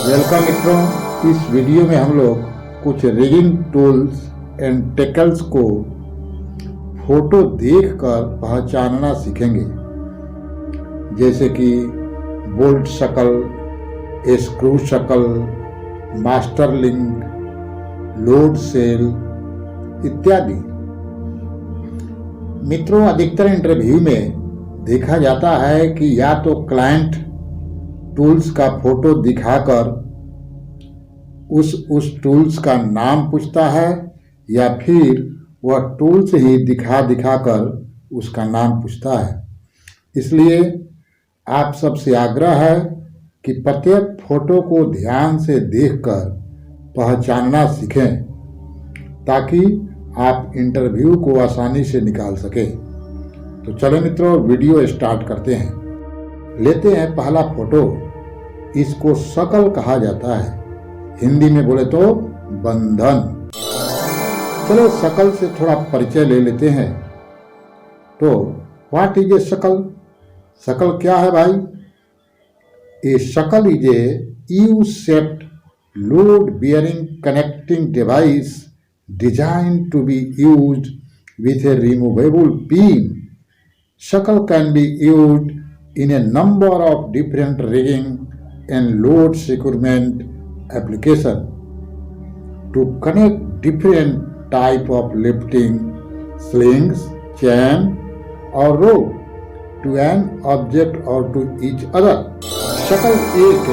Welcome मित्रों, इस video में हम लोग कुछ रिगिंग टूल्स एंड टेकल्स को फोटो देखकर पहचानना सीखेंगे, जैसे कि बोल्ट शकल, स्क्रू शकल, मास्टर लिंक, लोड सेल इत्यादि। मित्रों, अधिकतर इंटरव्यू में देखा जाता है कि या तो क्लाइंट टूल्स का फोटो दिखाकर उस टूल्स का नाम पूछता है या फिर वह टूल्स ही दिखाकर उसका नाम पूछता है। इसलिए आप सबसे आग्रह है कि प्रत्येक फोटो को ध्यान से देखकर पहचानना सीखें, ताकि आप इंटरव्यू को आसानी से निकाल सकें। तो चलो मित्रों, वीडियो स्टार्ट करते हैं। लेते हैं पहला फोटो। इसको शकल कहा जाता है, हिंदी में बोले तो बंधन। चलो शकल से थोड़ा परिचय ले लेते हैं। तो व्हाट इज ए शकल? शकल क्या है भाई? ए शकल is a U-shaped load bearing connecting device designed to be used with a removable pin. शकल can be used in a number of different rigging and load securement application to connect different type of lifting, slings, chain or rope to an object or to each other. शकल एक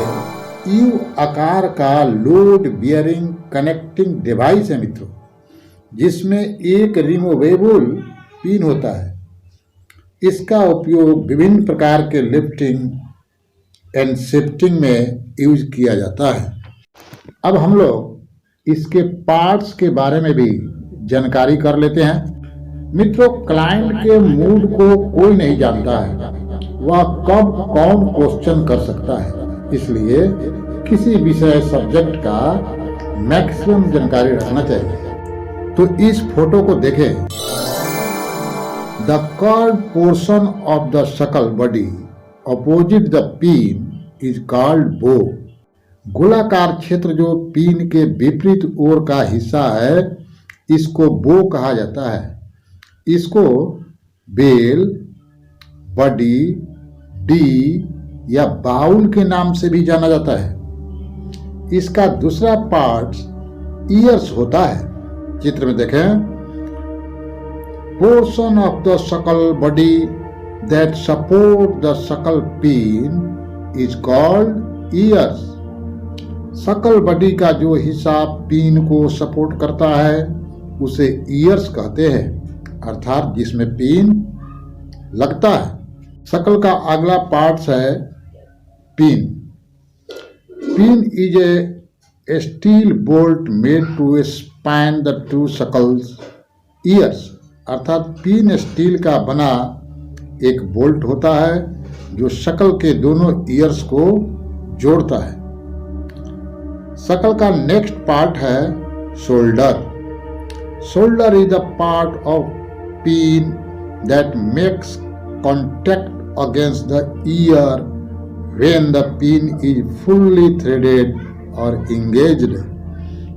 U आकार का load bearing connecting device है मित्रों, जिसमें एक removable pin होता है। इसका उपयोग विभिन्न प्रकार के लिफ्टिंग एंड शिफ्टिंग में यूज किया जाता है। अब हम लोग इसके पार्ट्स के बारे में भी जानकारी कर लेते हैं। मित्रों, क्लाइंट के मूड को कोई नहीं जानता है, वह कब कौन क्वेश्चन कर सकता है। इसलिए किसी विषय सब्जेक्ट का मैक्सिमम जानकारी रखना चाहिए। तो इस फोटो को देखें। The curved portion of the शकल body opposite the pin is called bow. गोलाकार क्षेत्र जो पिन के विपरीत ओर का हिस्सा है, इसको बो कहा जाता है। इसको बेल, बडी, डी या बाउल के नाम से भी जाना जाता है। इसका दूसरा पार्ट ईयर्स होता है। चित्र में देखें। Portion of the शकल body that support the शकल pin is called ears. शकल बॉडी का जो हिस्सा पिन को सपोर्ट करता है उसे ईयर्स कहते हैं, अर्थात जिसमें पिन लगता है। शकल का अगला पार्ट है pin. Pin is a steel bolt made to span the two shackles ears, अर्थात पिन स्टील का बना एक बोल्ट होता है जो शकल के दोनों ईयर्स को जोड़ता है। शकल का नेक्स्ट पार्ट है shoulder. Shoulder is the part of pin that makes contact against the year when the pin is fully threaded और इंगेज्ड।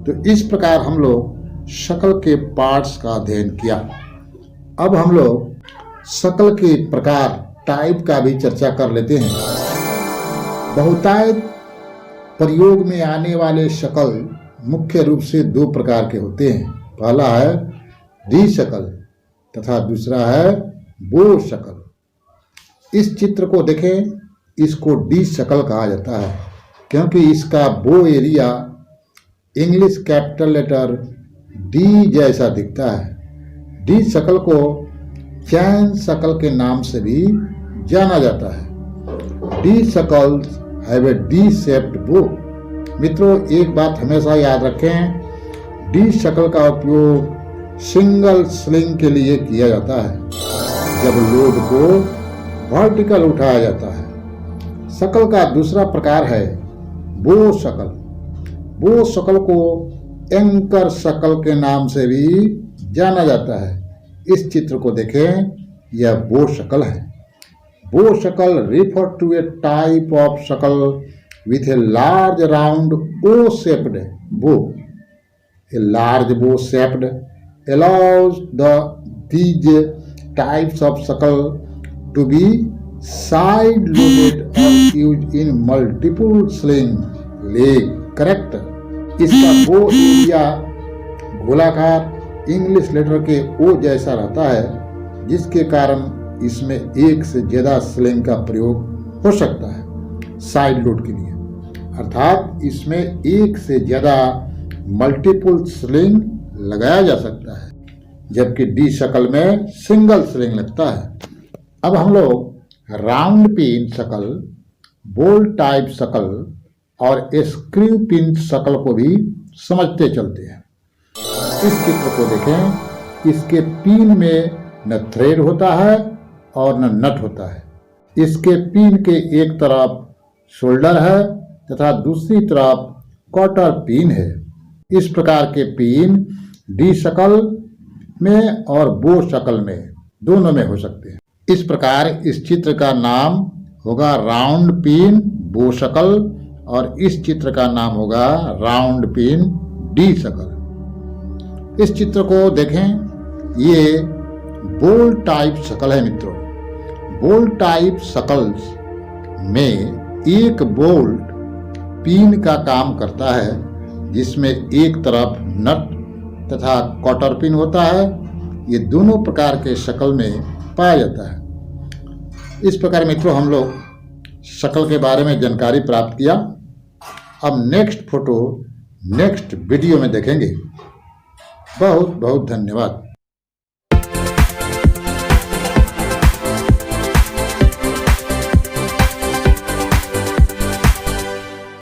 तो इस प्रकार हम लोग शकल के पार्ट्स का अध्ययन किया। अब हम लोग शकल के प्रकार, टाइप का भी चर्चा कर लेते हैं। बहुतायत प्रयोग में आने वाले शकल मुख्य रूप से दो प्रकार के होते हैं। पहला है डी शकल तथा दूसरा है बो शकल। इस चित्र को देखें। इसको डी शकल कहा जाता है क्योंकि इसका बो area English capital letter D जैसा दिखता है। डी शकल को चैन शकल के नाम से भी जाना जाता है। D shackles have a D shaped bow. मित्रों, एक बात हमेशा याद रखें, डी शकल का उपयोग सिंगल स्लिंग के लिए किया जाता है, जब लोड को वर्टिकल उठाया जाता है। शकल का दूसरा प्रकार है बो शकल। बो शकल को एंकर शकल के नाम से भी जाना जाता है। इस चित्र को देखें, यह बो शकल है। बो शकल refer to a type of शकल with a large round O-shaped bow. A large bow-shaped allows these types of suckle to be side-loaded or used in multiple sling leg. Correct. इसका बो एरिया गोलाकार इंग्लिश लेटर के ओ जैसा रहता है, जिसके कारण इसमें एक से ज्यादा स्लिंग का प्रयोग हो सकता है साइड लोड के लिए, अर्थात इसमें एक से ज्यादा मल्टीपल स्लिंग लगाया जा सकता है, जबकि डी शकल में सिंगल स्लिंग लगता है। अब हम लोग राउंड पिन शकल, बोल टाइप शकल और स्क्रू पिन शकल को भी समझते चलते हैं। इस चित्र को देखें, इसके पिन में न थ्रेड होता है और न नट होता है। इसके पिन के एक तरफ शोल्डर है तथा दूसरी तरफ क्वार्टर पिन है। इस प्रकार के पिन डी शकल में और बो शकल में दोनों में हो सकते हैं। इस प्रकार इस चित्र का नाम होगा राउंड पिन बो शकल और इस चित्र का नाम होगा राउंड पिन डी शकल। इस चित्र को देखें, ये बोल टाइप शकल है मित्रों। बोल टाइप शकल्स में एक बोल्ट पिन का काम करता है, जिसमें एक तरफ नट तथा क्वार्टर पिन होता है। ये दोनों प्रकार के शकल में पाया जाता है। इस प्रकार मित्रों हम लोग शकल के बारे में जानकारी प्राप्त किया। अब नेक्स्ट फोटो नेक्स्ट वीडियो में देखेंगे। बहुत बहुत धन्यवाद।